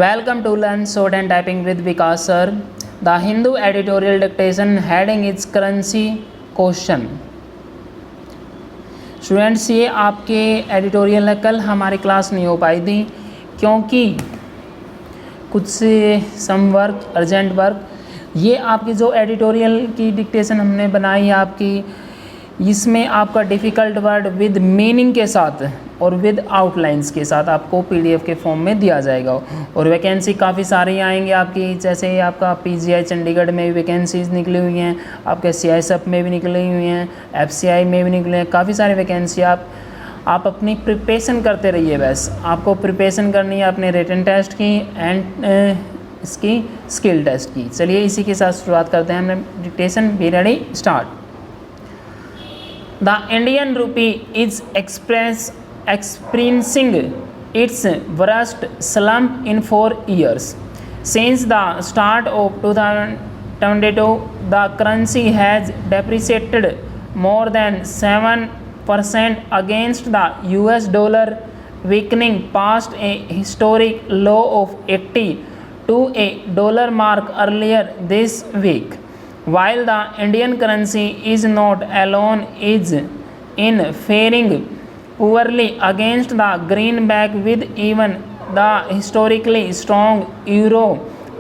Welcome to Learn Short and Typing with Vikas sir. The Hindu editorial dictation heading is currency question. Students ये आपके editorial है, कल हमारी class नहीं हो पाई थी क्योंकि कुछ सम वर्क अर्जेंट वर्क। ये आपकी जो एडिटोरियल की डिक्टेशन हमने बनाई आपकी, इसमें आपका डिफ़िकल्ट वर्ड विद मीनिंग के साथ और विद आउटलाइंस के साथ आपको पीडीएफ के फॉर्म में दिया जाएगा। और वैकेंसी काफ़ी सारी आएंगी आपकी, जैसे आपका पीजीआई चंडीगढ़ में भी वैकेंसीज निकली हुई हैं, आपके सीआईएसएफ में भी निकली हुई हैं, एफसीआई में भी निकले हैं, काफ़ी सारी वैकेंसी। आप अपनी प्रिपरेशन करते रहिए। बस आपको प्रिपरेशन करनी है अपने रिटन टेस्ट की एंड इसकी स्किल टेस्ट की। चलिए इसी के साथ शुरुआत करते हैं। हमने dictation be ready start. The Indian rupee is experiencing its worst slump in 4 years. Since the start of 2022, the currency has depreciated more than 7% against the US dollar, weakening past a historic low of 80 to a dollar mark earlier this week. While the Indian currency is not alone in faring poorly against the greenback, with even the historically strong euro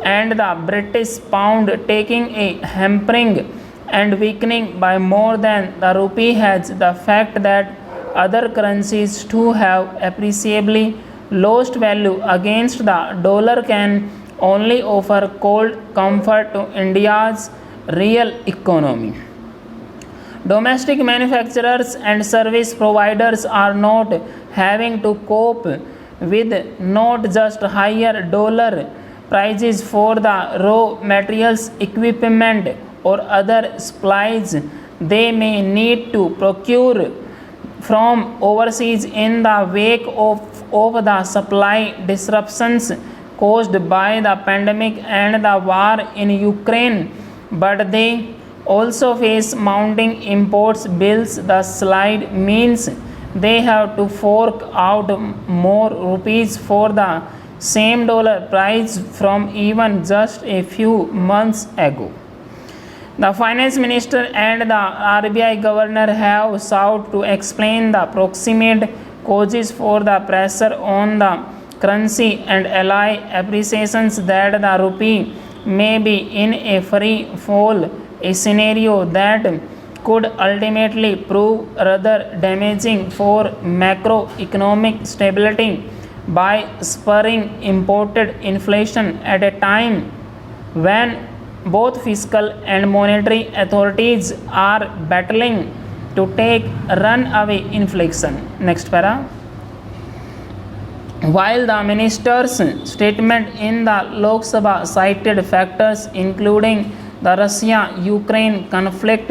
and the British pound taking a hampering and weakening by more than the rupee, has the fact that other currencies too have appreciably lost value against the dollar can only offer cold comfort to India's real economy. Domestic manufacturers and service providers are not having to cope with not just higher dollar prices for the raw materials, equipment or other supplies they may need to procure from overseas in the wake of the supply disruptions caused by the pandemic and the war in Ukraine, but they also face mounting imports bills. The slide means they have to fork out more rupees for the same dollar price from even just a few months ago. The finance minister and the RBI governor have sought to explain the proximate causes for the pressure on the currency and ally appreciations that the rupee may be in a free fall, a scenario that could ultimately prove rather damaging for macroeconomic stability by spurring imported inflation at a time when both fiscal and monetary authorities are battling to take runaway inflation. Next para. While the minister's statement in the Lok Sabha cited factors including the Russia-Ukraine conflict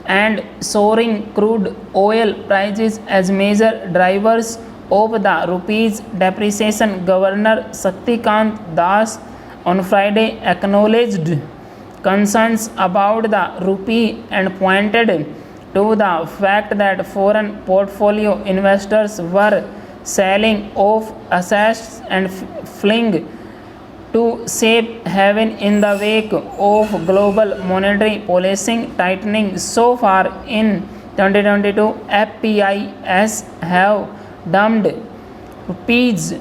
and soaring crude oil prices as major drivers of the rupee's depreciation, Governor Shaktikant Das on Friday acknowledged concerns about the rupee and pointed to the fact that foreign portfolio investors were selling off assets and fleeing to safe haven in the wake of global monetary policy tightening. So far in 2022, FPIs have dumped rupees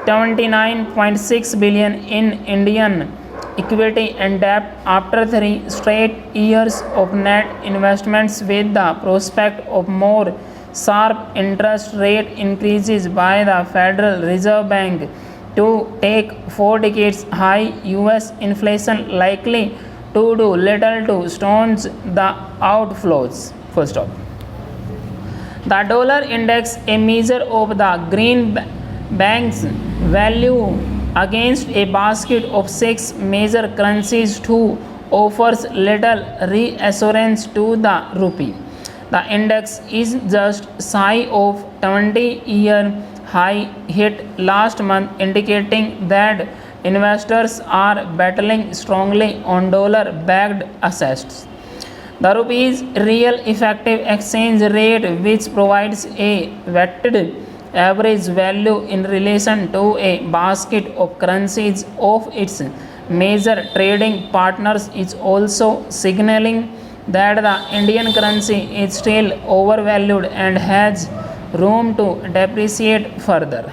29.6 billion in Indian equity and debt after 3 straight years of net investments, with the prospect of more sharp interest rate increases by the Federal Reserve Bank to take 4 decades high US inflation likely to do little to staunch the outflows. Full stop. The dollar index, a measure of the greenback's value against a basket of 6 major currencies, too offers little reassurance to the rupee. The index is just shy of 20-year high hit last month, indicating that investors are battling strongly on dollar-backed assets. The rupee's real effective exchange rate, which provides a weighted average value in relation to a basket of currencies of its major trading partners is also signaling that the Indian currency is still overvalued and has room to depreciate further.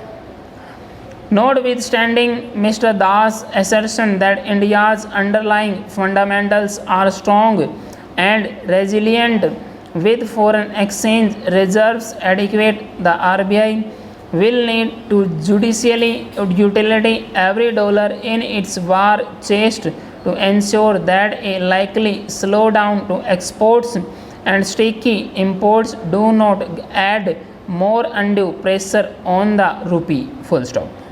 Notwithstanding Mr. Das' assertion that India's underlying fundamentals are strong and resilient with foreign exchange reserves adequate, the RBI will need to judicially utility every dollar in its war chest to ensure that a likely slowdown to exports and sticky imports do not add more undue pressure on the rupee. Full stop.